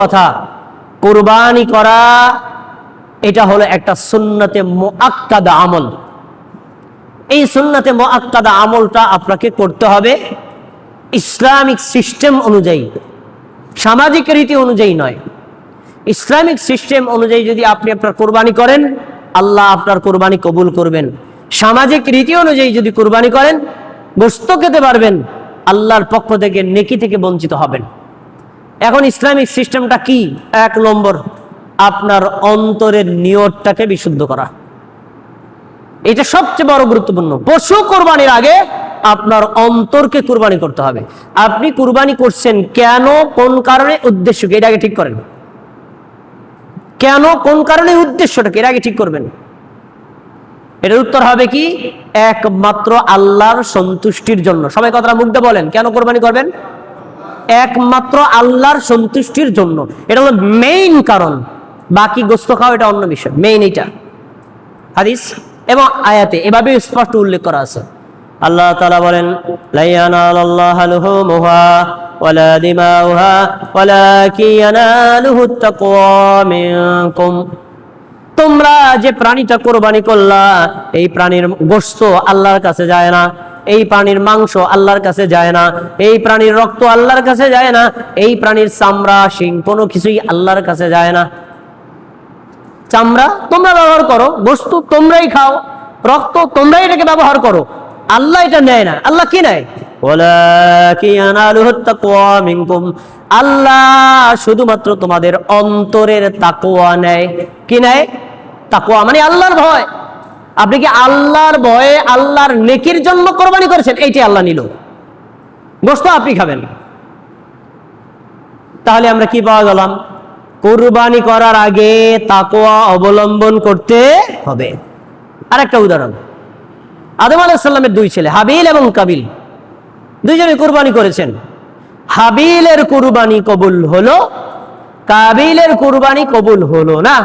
কথা, কুরবানি করা এটা হলো একটা সুন্নতে মুআক্কাদা আমল। এই সুন্নতে মুআক্কাদা আমলটা আপনাকে করতে হবে ইসলামিক সিস্টেম অনুযায়ী, সামাজিক রীতি অনুযায়ী নয়। ইসলামিক সিস্টেম অনুযায়ী যদি আপনি আপনার কুরবানি করেন, আল্লাহ আপনার কুরবানি কবুল করবেন। সামাজিক রীতি অনুযায়ী যদি কুরবানি করেন, গোশত খেতে পারবেন, আল্লাহর পক্ষ থেকে নেকি থেকে বঞ্চিত হবেন। এখন ইসলামিক সিস্টেমটা কি? 1 নম্বর, আপনার অন্তরের নিয়তটাকে বিশুদ্ধ করা। এটা সবচেয়ে বড় গুরুত্বপূর্ণ। পশু কুরবানির আগে আপনার অন্তরকে কুরবানি করতে হবে। আপনি কুরবানি করছেন কেন, কোন কারণে, উদ্দেশ্যকে এর আগে ঠিক করেন। কেন, কোন কারণে, উদ্দেশ্যটাকে এর আগে ঠিক করবেন। এটার উত্তর হবে কি? একমাত্র আল্লাহর সন্তুষ্টির জন্য। সবাই কথাটা মুখ দিয়ে বলেন, কেন কোরবানি করবেন? একমাত্র আল্লাহর সন্তুষ্টির জন্য। এটা হলো মেইন কারণ। বাকি গোশত খাওয়া এটা অন্য বিষয়, মেইন এটা। হাদিস এবং আয়াতে এভাবে স্পষ্ট উল্লেখ করা আছে। আল্লাহ তাআলা বলেন, লা ইয়ানালাল্লাহু লুহুমুহা ওয়ালা দিমাউহা ওয়ালাকিন ইয়ানালুহুত তাকওয়া মিনকুম। তোমরা যে প্রাণীটা কোরবানি করলা, এই প্রাণীর গোশত আল্লাহর কাছে যায় না, এই প্রাণীর মাংস আল্লাহর কাছে যায় না, এই প্রাণীর রক্ত আল্লাহর কাছে যায় না, এই প্রাণীর চামড়া, শিং কোনো কিছুই আল্লাহর কাছে যায় না। চামড়া তোমরা ব্যবহার করো, গোশত তোমরাই খাও, রক্ত তোমরাই এটাকে ব্যবহার করো, আল্লাহ এটা নেয় না। আল্লাহ কি নেয়? ওয়ালাকিন ইয়ানালুহুত তাকওয়া মিনকুম। আল্লাহ শুধুমাত্র তোমাদের অন্তরের তাকওয়া নেয়। কি নেয়? তাকওয়া মানে আল্লাহর ভয়। আপনি কি আল্লাহর ভয়ে, আল্লাহর নেকির জন্য কোরবানি করেছেন? এইটাই আল্লাহ নিল। গোশত আপনি খাবেন। তাহলে আমরা কি পাওয়া গেলাম? কুরবানি করার আগে তাকওয়া অবলম্বন করতে হবে। আরেকটা উদাহরণ, আদম আলাইহিস সালামের 2 ছেলে হাবিল এবং কাবিল, দুইজনে কুরবানি করেছেন। হাবিলের কুরবানি কবুল হলো, কাবিলের কুরবানি কবুল হলো না।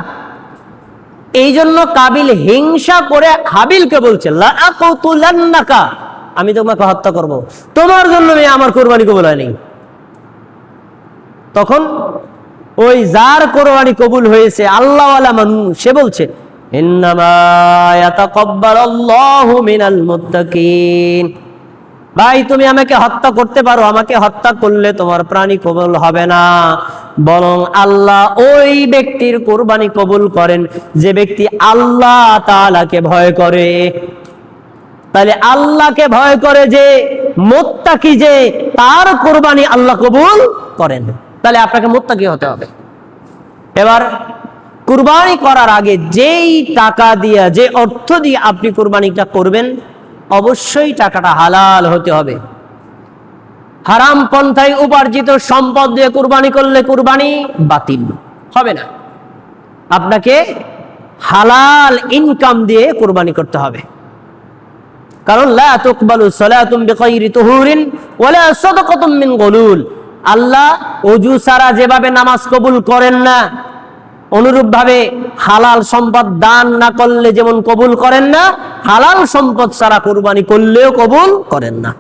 এই জন্য কাবিল হিংসা করে হাবিলকে বলছে, লা আকুতুলান্নাকা, আমি তোমাকে হত্যা করব, তোমার জন্য আমার কুরবানি কবুল হয়নি। তখন ওই যার কুরবানি কবুল হয়েছে, আল্লাহওয়ালা মানুষ, সে বলছে, ইন্নামা ইয়াতাকাব্বালুল্লাহু মিনাল মুত্তাকিন। ভাই তুমি আমাকে হত্যা করতে পারো, আমাকে হত্যা করলে তোমার প্রাণী কবুল হবে না, বরং আল্লাহ ওই ব্যক্তির কুরবানি কবুল করেন যে ব্যক্তি আল্লাহ তাআলাকে ভয় করে। তাহলে আল্লাহকে ভয় করে যে মুত্তাকি, যে তার কুরবানি আল্লাহ কবুল করেন। তাহলে আপনাকে মুত্তাকি হতে হবে। এবার কুরবানি করার আগে যেই টাকা দিয়ে, যে অর্থ দিয়ে আপনি কুরবানিটা করবেন, অবশ্যই টাকাটা হালাল হতে হবে। হারাম পন্থায় উপার্জিত সম্পদ দিয়ে কুরবানি করলে কুরবানি বাতিল হবে না। আপনাকে হালাল ইনকাম দিয়ে কুরবানি করতে হবে। কারণ লা তুকবালু সালাতুম বিগাইরি তুহুরিন ওয়ালা সাদাকাতুম মিন গুলুল। আল্লাহ ওযু ছাড়া যেভাবে নামাজ কবুল করেন না, অনুরূপ ভাবে হালাল সম্পদ দান না করলে যেমন কবুল করেন না, হালাল সম্পদ ছাড়া কুরবানি করলেও কবুল করেন না।